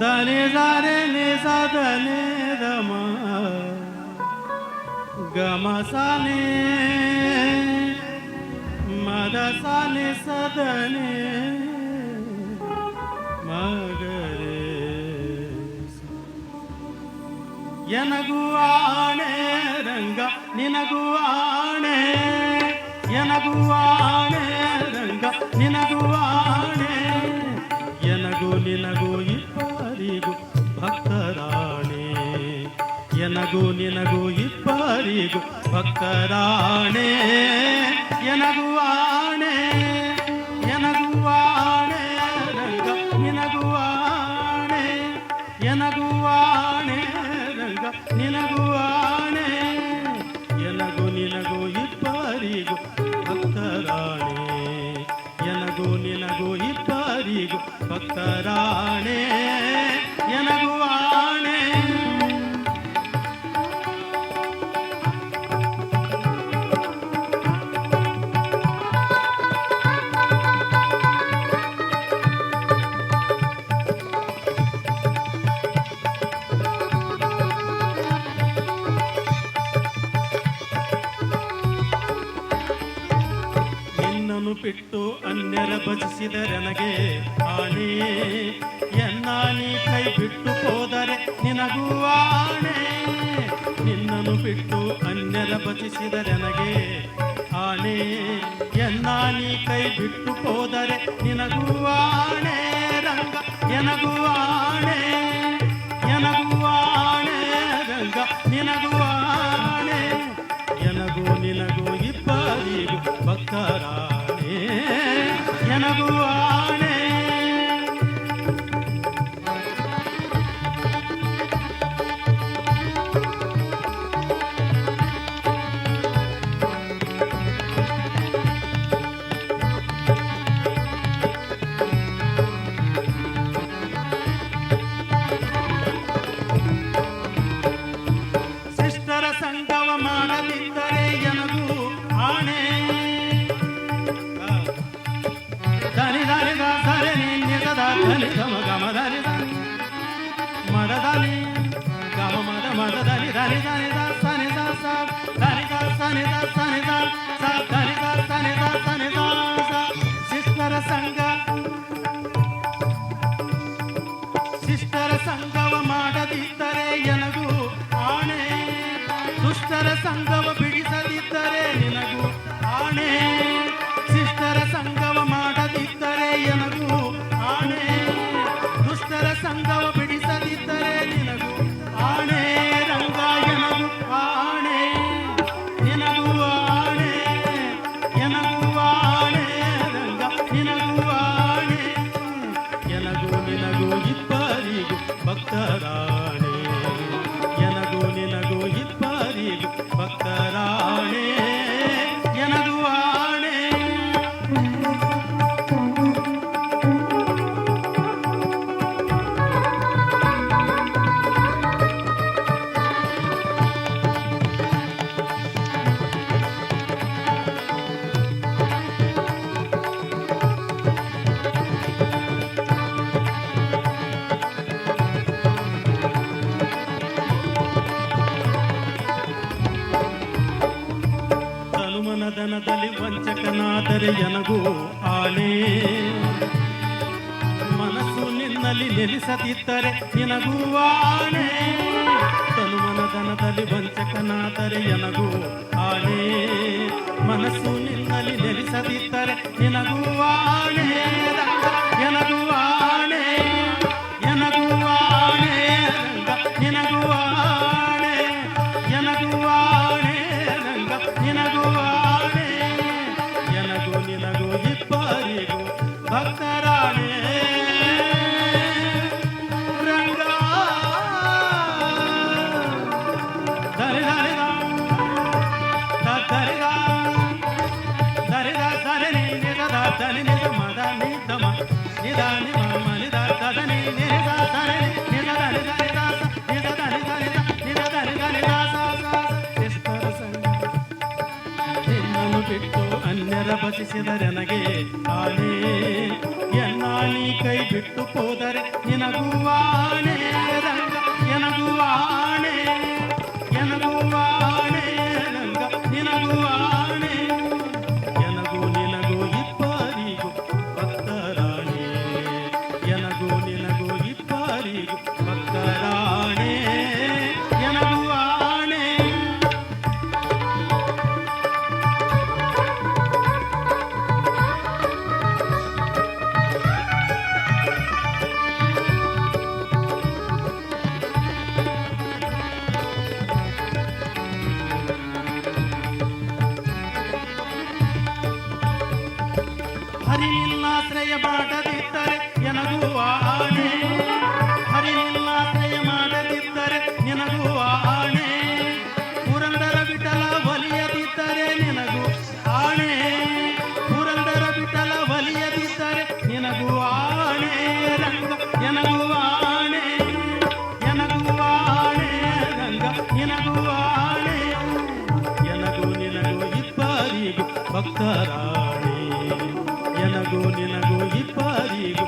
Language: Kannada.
ಧನಿ ದಾರೆ ನಿಸ ಧನಿ ದಮ ಗಮ ಸಾನಿ ಮದ ಸಾನಿ ಸದನಿ ಮಗರೆ ಎನಗೂ ಆಣೆ ರಂಗ ನಿನಗೂ ಆಣೆ ಎನಗೂ ಆಣೆ ರಂಗ ನಿನಗೂ ಆಣೆ ಎನಗೂ ನಿನಗೂ ಇಬ್ಬರಿಗೂ ಭಕ್ತರಾಣೆ ಎನಗೂ ನಿನಗೂ ಇಬ್ಬರಿಗೂ ಭಕ್ತರಾಣೆ ಎನಗೂ ಆಣೆ ಎನಗೂ ಆಣೆ ರಂಗ ನಿನಗೂ ಆಣೆ ಎನಗೂ ಆಣೆ ರಂಗ ನಿನಗೂ ಆಣೆ ಎನಗೂ ನಿನಗೂ ಇಬ್ಬರಿಗೂ ಭಕ್ತರಾಣೆ ಎನಗೂ ನಿನಗೂ ಇಬ್ಬರಿಗೂ ಭಕ್ತರಾಣೆ ಎನಗೂ ಆಣೆ ನಿನ್ನನ್ನು ಬಿಟ್ಟು ಅನ್ಯರ ಭಜಿಸಿದರೆನಗೆ ಆಣೆ ಎನ್ನ ನೀ ಕೈ ಬಿಟ್ಟು ಹೋದರೆ ನಿನಗೂ ಆಣೆ ನಿನ್ನನ್ನು ಬಿಟ್ಟು ಅನ್ಯರ ಭಜಿಸಿದರೆನಗೆ ಆಣೆ ಎನ್ನ ನೀ ಕೈ ಬಿಟ್ಟು ಹೋದರೆ ನಿನಗೂ ಆಣೆ ರಂಗ ಎನಗೂ ಆಣೆ ಎನಗೂ ಆಣೆ ರಂಗ ನಿನಗೂ ಆಣೆ ಎನಗೂ ನಿನಗೂ ಇಬ್ಬರಿಗೂ ಭಕ್ತರಾಣೆ ಎನಗೂ ಆಣೆ ಶಿಷ್ಟರ ಸಂಗವ ಮಾಡದಿದ್ದರೆ ಎನಗೂ ಆಣೆ ಧನಿ ಧನಿ ಧರೆ ನಿನ್ನಿಸದ ಧನಿ ಧಮ ಗಮ ಧನಿ ಧನಿ ಮದ ಧನಿ ಗಮ ಮದ ಮದ ಧನಿ ಧನಿ ಧನಿ ಧ ಸನಿ ಧ ಸ ಧನಿ ಧ ಸನಿ ಧ ಸನಿ ಧ ಸ ಧನಿ ಧ ಸನಿ ಧ ಸನಿ ಧ ಸ ಶಿಷ್ಟರ ಸಂಗವ ಮಾಡದಿದ್ದರೆ ಎನಗೂ ಆಣೆ ದುಷ್ಟರ ಸಂಗವ ಬಿಡಿಸದಿದ್ದರೆ ನಿನಗೂ ಆಣೆ ಶಿಷ್ಟರ ಸಂಗವ ಮಾಡದಿದ್ದರೆ ಎನಗೂ ಆಣೆ ದುಷ್ಟರ ಸಂಗವ ಬಿಡಿಸದಿದ್ದರೆ ನಿನಗೂ ಆಣೆ ರಂಗ ಎನಗೂ ಆಣೆ ನಿನಗೂ ಆಣೆ ಎನಗೂ ಆಣೆ ರಂಗ ನಿನಗೂ ಆಣೆ ಎನಗೂ ನಿನಗೂ ಇಬ್ಬರಿಗೂ ಭಕ್ತರಾಣೆ ಎನಗೂ ನಿನಗೂ ಇಬ್ಬರಿಗೂ ಭಕ್ತರಾಣೆ ಎನಗೂ ಆಣೆ ತನುಮನದನದಲ್ಲಿ ವಂಚಕನಾದರೆ ಎನಗೂ ಆಣೆ ಮನಸ್ಸು ನಿನ್ನಲ್ಲಿ ನೆಲೆಸದಿದ್ದರೆ ನಿನಗೂ ಆಣೆ ತನುಮನದನದಲ್ಲಿ ವಂಚಕನಾದರೆ ಎನಗೂ ಆಣೆ ಮನಸ್ಸು ನಿನ್ನಲ್ಲಿ ನೆಲೆಸದಿದ್ದರೆ ನಿನಗೂ ಆಣೆ ರಂಗ ಎನಗೂ ಆಣೆ ಎನಗೂ ಆಣೆ ರಂಗ ನಿನಗೂ ಆಣೆ ಎನಗೂ ಆಣೆ ರಂಗ ನಿನಗೂ ಆಣೆ ಎನಗೂ ನಿನಗೂ ಇಬ್ಬರಿಗೂ ಭಕ್ತರಾಣೆ ರಂಗ ಧರಿ ಧರಿ ಧರಿ ಧರಿ ಧರಿ ನಿದ ಧನಿ ನಿದ ಮದ ನಿದ ಮ ನಿದ ನಿ ಮ ನಿದ ಧನಿ ನಿದ ಧನಿ ನಿದ ಧನಿ ಧನಿ ದಾಸ ನಿದ ಧನಿ ಧನಿ ನಿದ ಧನಿ ಧನಿ ದಾಸ ಶಿಷ್ಟರ ಸಂಗ ನಿನ್ನನ್ನು ಬಿಟ್ಟು ನೆರಬಸಿಸಿದರೆನಗೆ ಆನೆ ಎನ್ನಾನಿ ಕೈ ಬಿಟ್ಟು ಹೋದರೆ ನಿನಗುವಾಣೆ ರಂಗ ಎನಗುವಾಣೆ ಎನಗುವಾಣೆ ರಂಗ ನಿನಗುವಾಣೆ ಎನಗೂ ನಿನಗೂ ಇಬ್ಬರಿಗೂ ಭಕ್ತರಾಣೆ ಎನಗೂ ನಿನಗೂ ಇಬ್ಬರಿಗೂ ಭಕ್ತರಾಣೆ ಎನಗುವಾಣೆ ಹರಿನಿಲ್ಲಾಶ್ರಯ ಮಾಡದಿದ್ದರೆ ಎನಗೂ ಆಣೆ ಹರಿನಿಲ್ಲಾಶ್ರಯ ಮಾಡದಿದ್ದರೆ ನಿನಗೂ ಆಣೆ ಪುರಂದರ ವಿಠಲ ಒಲಿಯದಿದ್ದರೆ ನಿನಗೂ ಆಣೆ ಪುರಂದರ ವಿಠಲ ಒಲಿಯದಿದ್ದರೆ ನಿನಗೂ ಆಣೆ ರಂಗ ಎನಗೂ ಆಣೆ ಎನಗೂ ಆಣೆ ರಂಗ ನಿನಗೂ ಆಣೆ ಎನಗೂ ನಿನಗೂ ಇಬ್ಬರಿಗೂ ಭಕ್ತರಾಣೆ ಎನಗೂ ನಿನಗೂ ಇಬ್ಬರಿಗೂ